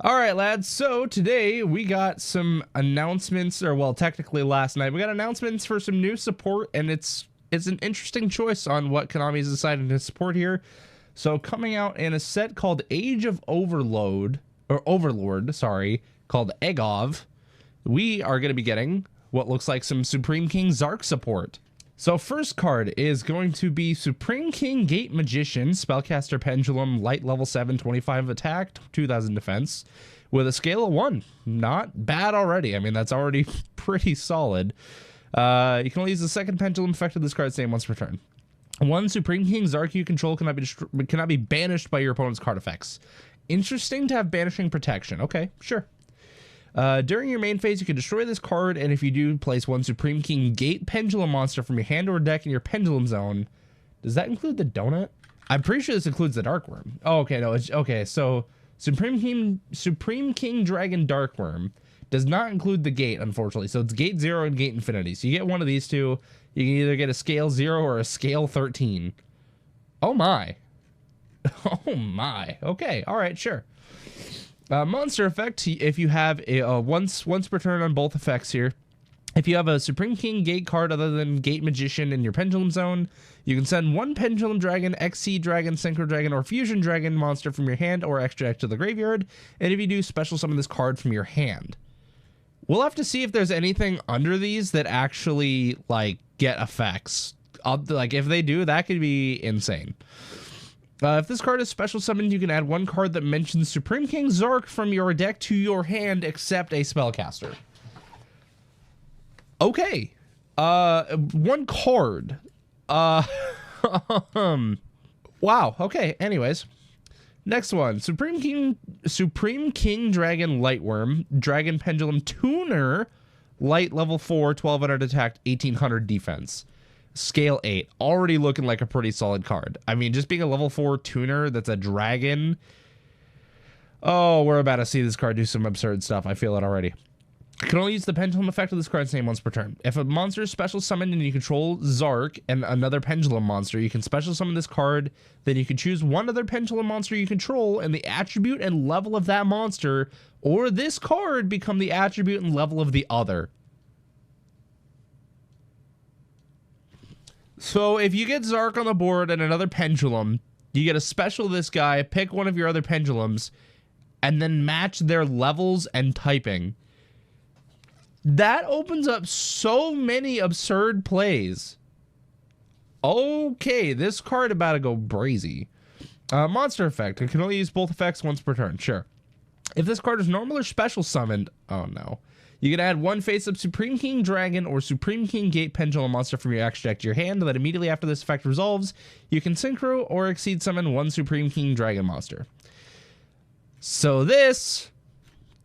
All right, lads. So today we got some announcements, or well, technically last night we got announcements for some new support, and it's an interesting choice on what Konami's decided to support here. So coming out in a set called Age of Overlord, sorry, called Egov, we are going to be getting what looks like some Supreme King Zark support. So first card is going to be Supreme King Gate Magician, Spellcaster Pendulum, light level 7, 25 attack, 2000 defense, with a scale of 1. Not bad already. I mean, that's already pretty solid. You can only use the second Pendulum effect of this card's name once per turn. One Supreme King Zark you control cannot be banished by your opponent's card effects. Interesting to have banishing protection. Okay, sure. During your main phase, you can destroy this card, and if you do, place one Supreme King Gate Pendulum monster from your hand or deck in your Pendulum Zone. Does that include the donut? I'm pretty sure this includes the Dark Worm. Oh, okay, no, it's okay. So Supreme King Dragon Dark Worm does not include the Gate, unfortunately. So it's Gate 0 and Gate Infinity. So you get one of these two. You can either get a scale 0 or a scale 13. Oh my. Oh my. Okay. All right. Sure. Monster effect. If you have a once per turn on both effects here, if you have a Supreme King Gate card other than Gate Magician in your Pendulum Zone, you can send one Pendulum Dragon, XC Dragon, Synchro Dragon, or Fusion Dragon monster from your hand or extra deck to the graveyard. And if you do, special summon this card from your hand. We'll have to see if there's anything under these that actually like get effects. Like if they do, that could be insane. If this card is special summoned, you can add one card that mentions Supreme King Zark from your deck to your hand, except a spellcaster. Okay. One card. Wow. Okay. Anyways. Next one. Supreme King Dragon Lightworm, Dragon Pendulum Tuner, light level 4, 1200 attack, 1800 defense. Scale 8, already looking like a pretty solid card. I mean, just being a level 4 tuner that's a dragon. Oh, we're about to see this card do some absurd stuff. I feel it already. You can only use the Pendulum effect of this card's name once per turn. If a monster is special summoned and you control Zark and another Pendulum monster, you can special summon this card. Then you can choose one other Pendulum monster you control, and the attribute and level of that monster or this card become the attribute and level of the other. So if you get Zark on the board and another Pendulum, you get a special this guy, pick one of your other Pendulums, and then match their levels and typing. That opens up so many absurd plays. Okay, this card about to go brazy. Monster effect. It can only use both effects once per turn. Sure. If this card is normal or special summoned, oh no. You can add one face-up Supreme King Dragon or Supreme King Gate Pendulum monster from your extra deck to your hand, that immediately after this effect resolves, you can synchro or exceed summon one Supreme King Dragon monster. So this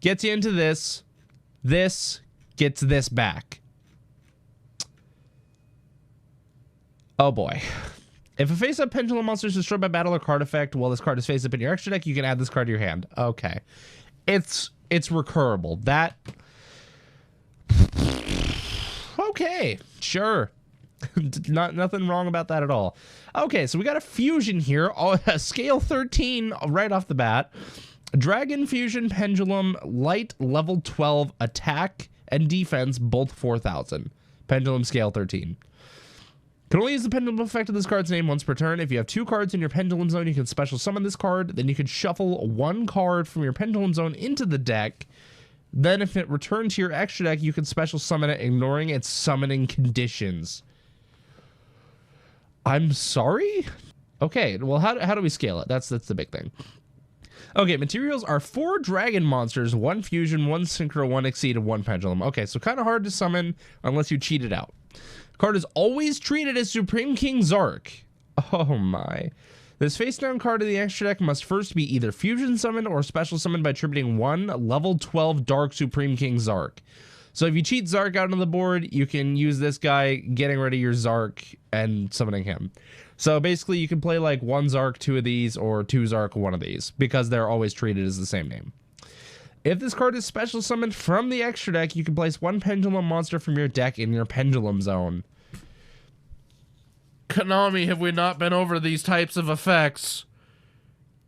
gets you into this. This gets this back. Oh boy. If a face-up Pendulum monster is destroyed by battle or card effect while this card is face-up in your extra deck, you can add this card to your hand. Okay. It's recurable. That... Okay, sure. Nothing wrong about that at all. Okay, so we got a fusion here, a scale 13 right off the bat. Dragon Fusion Pendulum, light level 12 attack and defense, both 4000. Pendulum scale 13. Can only use the Pendulum effect of this card's name once per turn. If you have two cards in your Pendulum Zone, you can special summon this card. Then you can shuffle one card from your Pendulum Zone into the deck. Then if it returns to your extra deck, you can special summon it, ignoring its summoning conditions. I'm sorry? Okay, well, how do we scale it? That's the big thing. Okay, materials are 4 dragon monsters, 1 fusion, 1 synchro, 1 exceed, and 1 pendulum. Okay, so kind of hard to summon unless you cheat it out. Card is always treated as Supreme King Zark. Oh my. This face-down card of the extra deck must first be either fusion summoned or special summoned by attributing one level 12 Dark Supreme King Zark. So if you cheat Zark out on the board, you can use this guy getting rid of your Zark and summoning him. So basically you can play like 1 Zark, 2 of these, or 2 Zark, 1 of these, because they're always treated as the same name. If this card is special summoned from the extra deck, you can place 1 Pendulum monster from your deck in your Pendulum Zone. Konami, have we not been over these types of effects?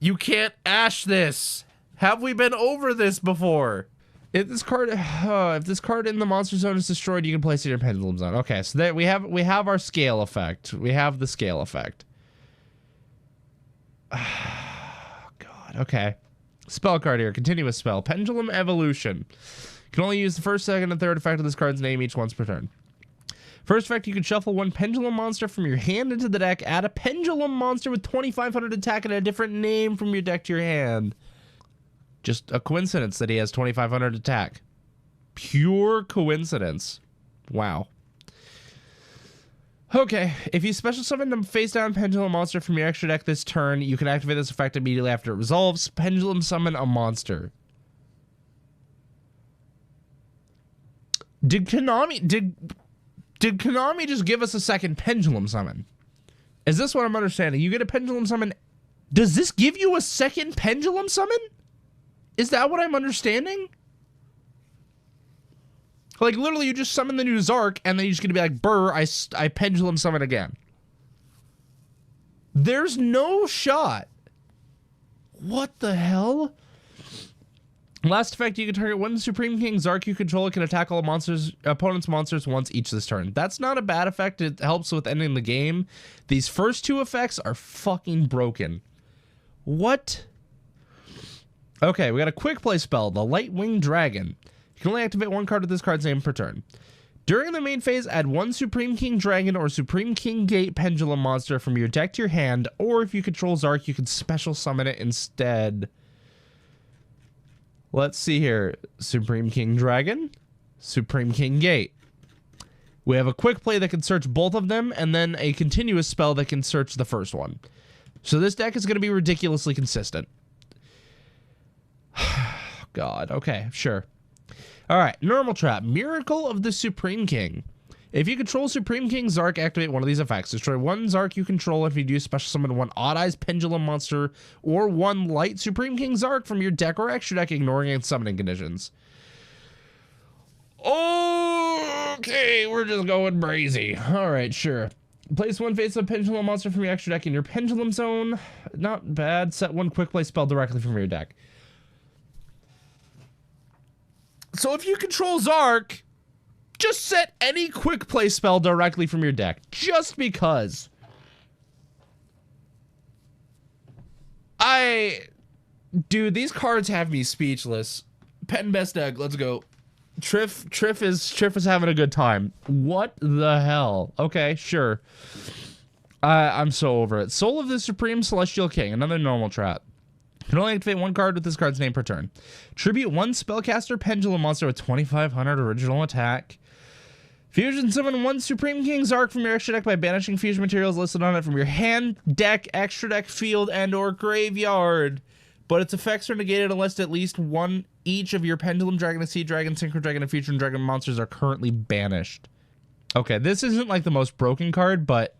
You can't ash this. Have we been over this before? If this card in the monster zone is destroyed, you can place it in your pendulum zone. Okay, so there we have our scale effect. We have the scale effect. God. Okay. Spell card here. Continuous spell. Pendulum Evolution. You can only use the first, second, and third effect of this card's name each once per turn. First effect, you can shuffle one pendulum monster from your hand into the deck. Add a pendulum monster with 2,500 attack and a different name from your deck to your hand. Just a coincidence that he has 2,500 attack. Pure coincidence. Wow. Okay, if you special summon a face-down pendulum monster from your extra deck this turn, you can activate this effect immediately after it resolves. Pendulum summon a monster. Did Konami just give us a second pendulum summon? Is this what I'm understanding? You get a pendulum summon. Does this give you a second pendulum summon? Is that what I'm understanding? Like, literally, you just summon the new Zark, and then you're just gonna be like, brr, I pendulum summon again. There's no shot. What the hell? Last effect, you can target one Supreme King Zark you control. It can attack all opponent's monsters once each this turn. That's not a bad effect. It helps with ending the game. These first two effects are fucking broken. What? Okay, we got a quick play spell, the Lightwing Dragon. You can only activate one card with this card's name per turn. During the main phase, add one Supreme King Dragon or Supreme King Gate Pendulum monster from your deck to your hand, or if you control Zark, you can special summon it instead. Let's see here. Supreme King Dragon, Supreme King Gate. We have a quick play that can search both of them, and then a continuous spell that can search the first one. So this deck is going to be ridiculously consistent. God, okay, sure. Alright, normal trap. Miracle of the Supreme King. If you control Supreme King Zark, activate one of these effects. Destroy one Zark you control. If you do, special summon one Odd Eyes Pendulum monster or one light Supreme King Zark from your deck or extra deck, ignoring its summoning conditions. Okay, we're just going crazy. Alright, sure. Place one face-up Pendulum monster from your extra deck in your Pendulum zone. Not bad. Set one quick play spell directly from your deck. So if you control Zark, just set any quick play spell directly from your deck. Just because. Dude, these cards have me speechless. Pet and Best Egg, let's go. Triff is having a good time. What the hell? Okay, sure. I'm so over it. Soul of the Supreme Celestial King, another normal trap. You can only activate one card with this card's name per turn. Tribute one Spellcaster Pendulum monster with 2,500 original attack. Fusion summon one Supreme King Zark from your extra deck by banishing fusion materials listed on it from your hand, deck, extra deck, field, and or graveyard. But its effects are negated unless at least one each of your Pendulum Dragon, Sea Dragon, Synchro Dragon, and Fusion Dragon monsters are currently banished. Okay, this isn't like the most broken card, but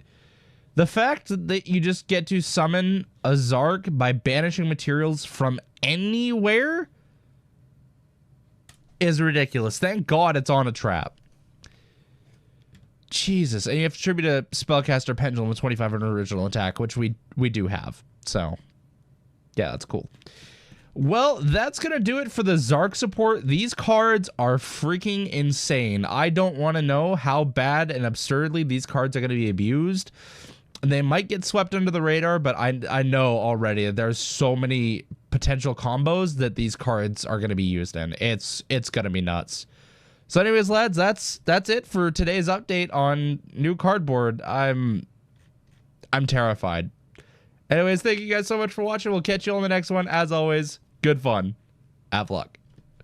the fact that you just get to summon a Zark by banishing materials from anywhere is ridiculous. Thank God it's on a trap. Jesus, and you have to tribute a Spellcaster Pendulum with 2,500 original attack, which we do have. So, yeah, that's cool. Well, that's going to do it for the Zark support. These cards are freaking insane. I don't want to know how bad and absurdly these cards are going to be abused. They might get swept under the radar, but I know already there's so many potential combos that these cards are going to be used in. It's going to be nuts. So anyways, lads, that's it for today's update on new cardboard. I'm terrified. Anyways, thank you guys so much for watching. We'll catch you on the next one. As always, good fun. Have luck.